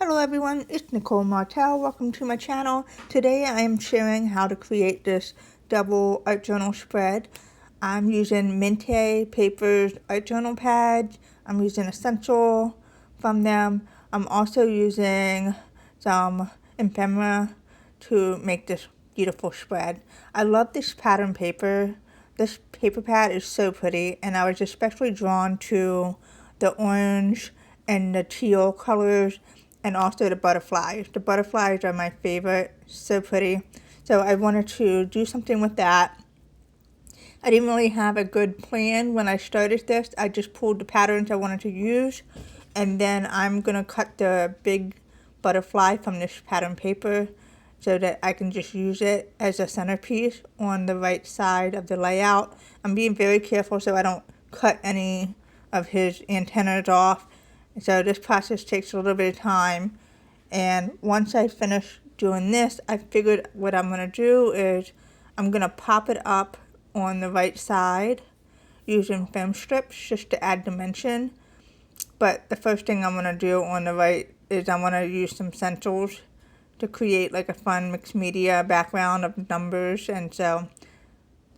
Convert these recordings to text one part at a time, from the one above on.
Hello everyone, it's Nicole Martel. Welcome to my channel. Today I am sharing how to create this double art journal spread. I'm using Mintay papers art journal pads. I'm using a stencil from them. I'm also using some ephemera to make this beautiful spread. I love this pattern paper. This paper pad is so pretty, and I was especially drawn to the orange and the teal colors, and also the butterflies. The butterflies are my favorite, so pretty. So I wanted to do something with that. I didn't really have a good plan when I started this. I just pulled the patterns I wanted to use, and then I'm going to cut the big butterfly from this pattern paper so that I can just use it as a centerpiece on the right side of the layout. I'm being very careful so I don't cut any of his antennas off. So this process takes a little bit of time, and once I finish doing this, I figured what I'm going to do is I'm going to pop it up on the right side using film strips just to add dimension. But the first thing I'm going to do on the right is I'm going to use some stencils to create like a fun mixed media background of numbers, and so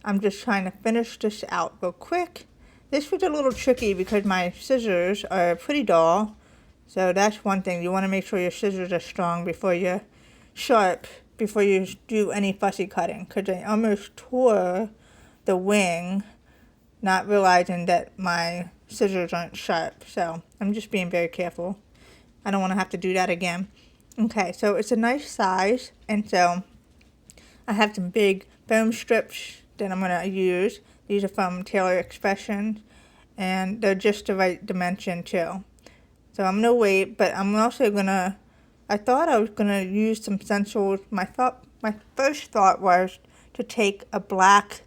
I'm just trying to finish this out real quick. This was a little tricky because my scissors are pretty dull, so that's one thing. You want to make sure your scissors are strong before you do any fussy cutting, because I almost tore the wing not realizing that my scissors aren't sharp. So I'm just being very careful. I don't want to have to do that again. Okay, so it's a nice size, and so I have some big foam strips that I'm going to use. These are from Taylor Expressions, and they're just the right dimension too. So I'm going to wait, but I'm also going to, I thought I was going to use some stencils. My first thought was to take a black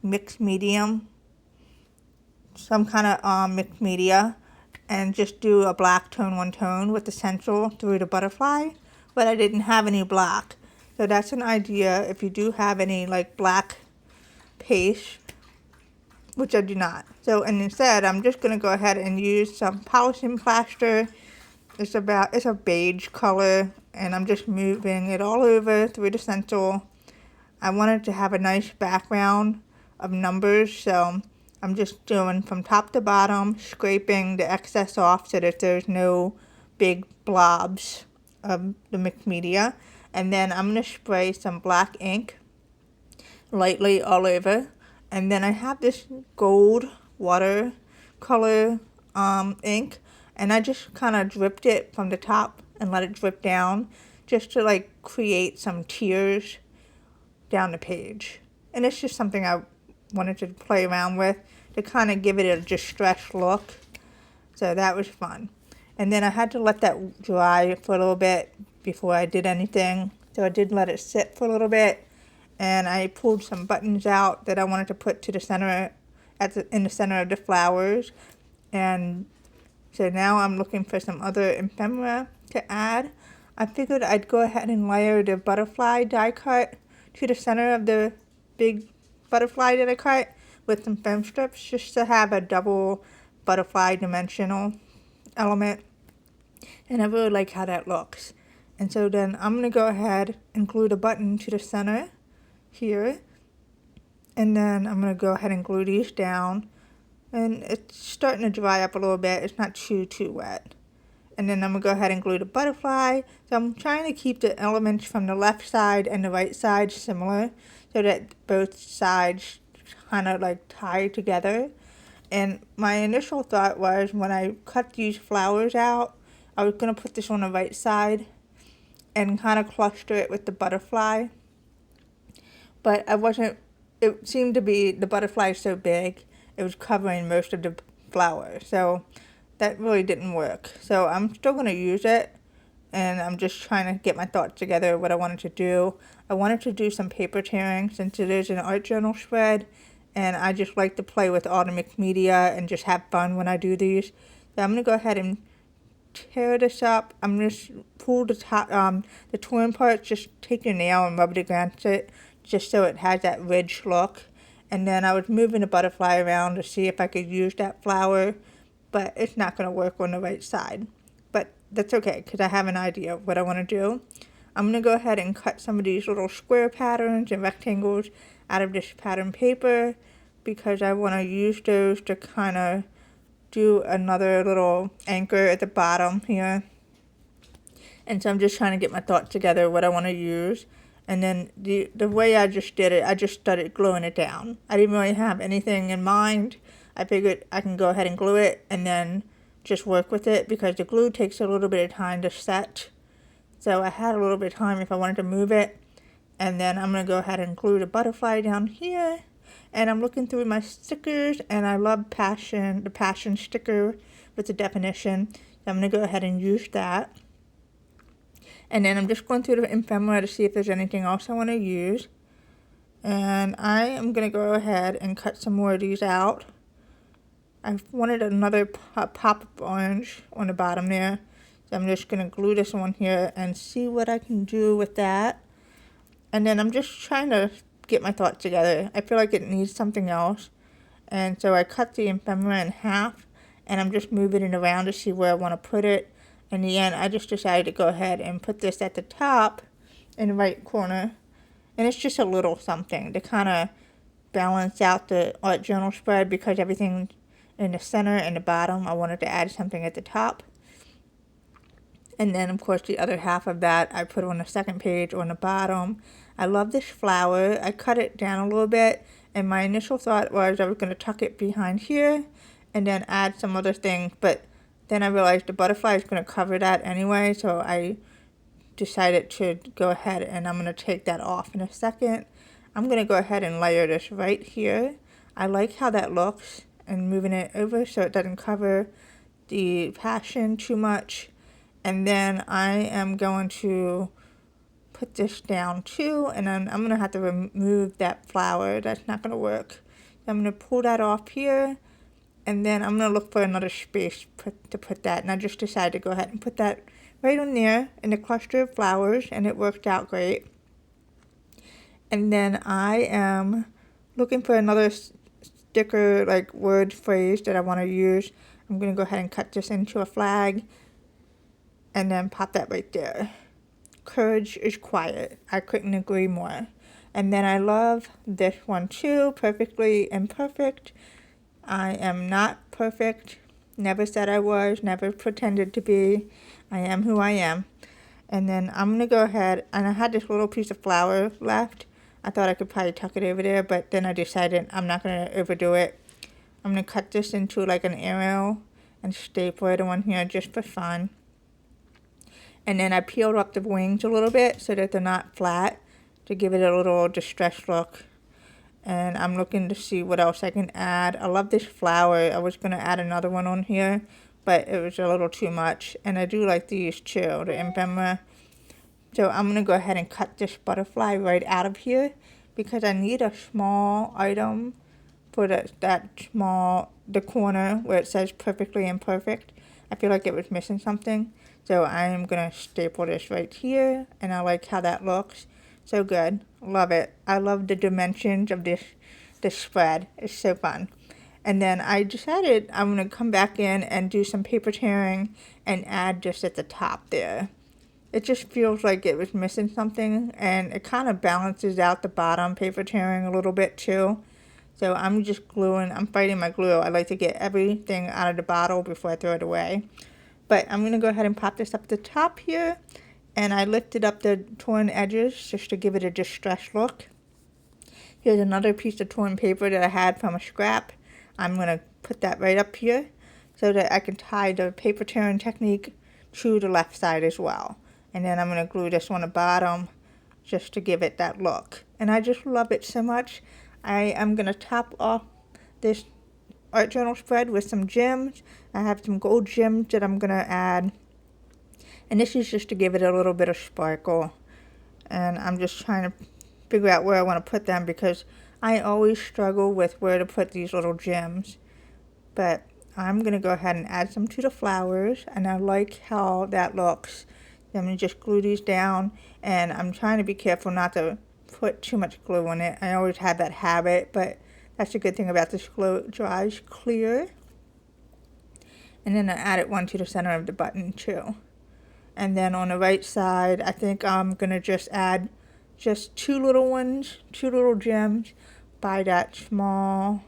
mixed medium, some kind of mixed media, and just do a black tone, one tone with the stencil through the butterfly, but I didn't have any black. So that's an idea if you do have any like black paste, which I do not. So, and instead I'm just going to go ahead and use some polishing plaster. It's a beige color, and I'm just moving it all over through the stencil. I wanted to have a nice background of numbers, so I'm just doing from top to bottom, scraping the excess off so that there's no big blobs of the mixed media. And then I'm going to spray some black ink lightly all over. And then I have this gold watercolor ink, and I just kind of dripped it from the top and let it drip down just to like create some tears down the page. And it's just something I wanted to play around with to kind of give it a distressed look. So that was fun. And then I had to let that dry for a little bit before I did anything. So I did let it sit for a little bit, and I pulled some buttons out that I wanted to put to the center, in the center of the flowers. And so now I'm looking for some other ephemera to add. I figured I'd go ahead and layer the butterfly die cut to the center of the big butterfly that I cut with some foam strips, just to have a double butterfly dimensional element. And I really like how that looks. And so then I'm going to go ahead and glue the button to the center here. And then I'm going to go ahead and glue these down. And it's starting to dry up a little bit. It's not too wet. And then I'm going to go ahead and glue the butterfly. So I'm trying to keep the elements from the left side and the right side similar, so that both sides kind of like tie together. And my initial thought was, when I cut these flowers out, I was going to put this on the right side and kind of cluster it with the butterfly. But I wasn't, it seemed to be, the butterfly so big, it was covering most of the flower. So that really didn't work. So I'm still going to use it, and I'm just trying to get my thoughts together what I wanted to do. I wanted to do some paper tearing since it is an art journal spread, and I just like to play with all the mixed media and just have fun when I do these. So I'm going to go ahead and tear this up. I'm going to pull the top, the torn parts, just take your nail and rub it against it, just so it has that ridge look. And then I was moving the butterfly around to see if I could use that flower, but it's not going to work on the right side. But that's okay because I have an idea of what I want to do. I'm going to go ahead and cut some of these little square patterns and rectangles out of this pattern paper because I want to use those to kind of do another little anchor at the bottom here. And so I'm just trying to get my thoughts together, what I want to use. And then the way I just did it, I just started gluing it down. I didn't really have anything in mind. I figured I can go ahead and glue it and then just work with it because the glue takes a little bit of time to set. So I had a little bit of time if I wanted to move it. And then I'm going to go ahead and glue the butterfly down here. And I'm looking through my stickers, and I love the passion sticker with the definition. So I'm going to go ahead and use that. And then I'm just going through the ephemera to see if there's anything else I want to use. And I am going to go ahead and cut some more of these out. I wanted another pop of orange on the bottom there. So I'm just going to glue this one here and see what I can do with that. And then I'm just trying to get my thoughts together. I feel like it needs something else. And so I cut the ephemera in half, and I'm just moving it around to see where I want to put it. In the end, I just decided to go ahead and put this at the top in the right corner. And it's just a little something to kind of balance out the art journal spread because everything in the center and the bottom, I wanted to add something at the top. And then, of course, the other half of that I put on the second page on the bottom. I love this flower. I cut it down a little bit, and my initial thought was I was going to tuck it behind here and then add some other things, but then I realized the butterfly is going to cover that anyway, so I decided to go ahead and I'm going to take that off in a second. I'm going to go ahead and layer this right here. I like how that looks, and moving it over so it doesn't cover the passion too much. And then I am going to put this down too, and then I'm going to have to remove that flower. That's not going to work. So I'm going to pull that off here, and then I'm going to look for another space to put that. And I just decided to go ahead and put that right on there in the cluster of flowers, and it worked out great. And then I am looking for another sticker, like word phrase that I want to use. I'm going to go ahead and cut this into a flag and then pop that right there. Courage is quiet. I couldn't agree more. And then I love this one too, perfectly imperfect. I am not perfect. Never said I was, never pretended to be. I am who I am. And then I'm going to go ahead, and I had this little piece of flower left. I thought I could probably tuck it over there, but then I decided I'm not going to overdo it. I'm going to cut this into like an arrow and staple it on here just for fun. And then I peeled up the wings a little bit so that they're not flat to give it a little distressed look. And I'm looking to see what else I can add. I love this flower. I was going to add another one on here, but it was a little too much. And I do like these too, the ephemera. So I'm going to go ahead and cut this butterfly right out of here because I need a small item for the corner where it says perfectly imperfect. I feel like it was missing something. So I am going to staple this right here, and I like how that looks. So good. Love it. I love the dimensions of this spread. It's so fun. And then I decided I'm going to come back in and do some paper tearing and add just at the top there. It just feels like it was missing something, and it kind of balances out the bottom paper tearing a little bit too. So I'm just I'm fighting my glue. I like to get everything out of the bottle before I throw it away. But I'm going to go ahead and pop this up the top here. And I lifted up the torn edges just to give it a distressed look. Here's another piece of torn paper that I had from a scrap. I'm going to put that right up here so that I can tie the paper tearing technique to the left side as well. And then I'm going to glue this on the bottom just to give it that look. And I just love it so much. I am going to top off this art journal spread with some gems. I have some gold gems that I'm going to add. And this is just to give it a little bit of sparkle. And I'm just trying to figure out where I want to put them because I always struggle with where to put these little gems. But I'm going to go ahead and add some to the flowers. And I like how that looks. I'm going to just glue these down. And I'm trying to be careful not to put too much glue on it. I always had that habit, but that's the good thing about this glue. It dries clear. And then I added one to the center of the button too. And then on the right side, I think I'm going to just add just two little ones, two little gems by that small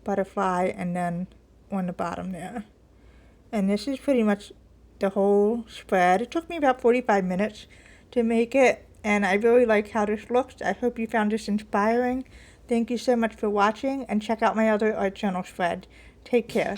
butterfly, and then on the bottom there. And this is pretty much the whole spread. It took me about 45 minutes to make it, and I really like how this looks. I hope you found this inspiring. Thank you so much for watching, and check out my other art journal spread. Take care.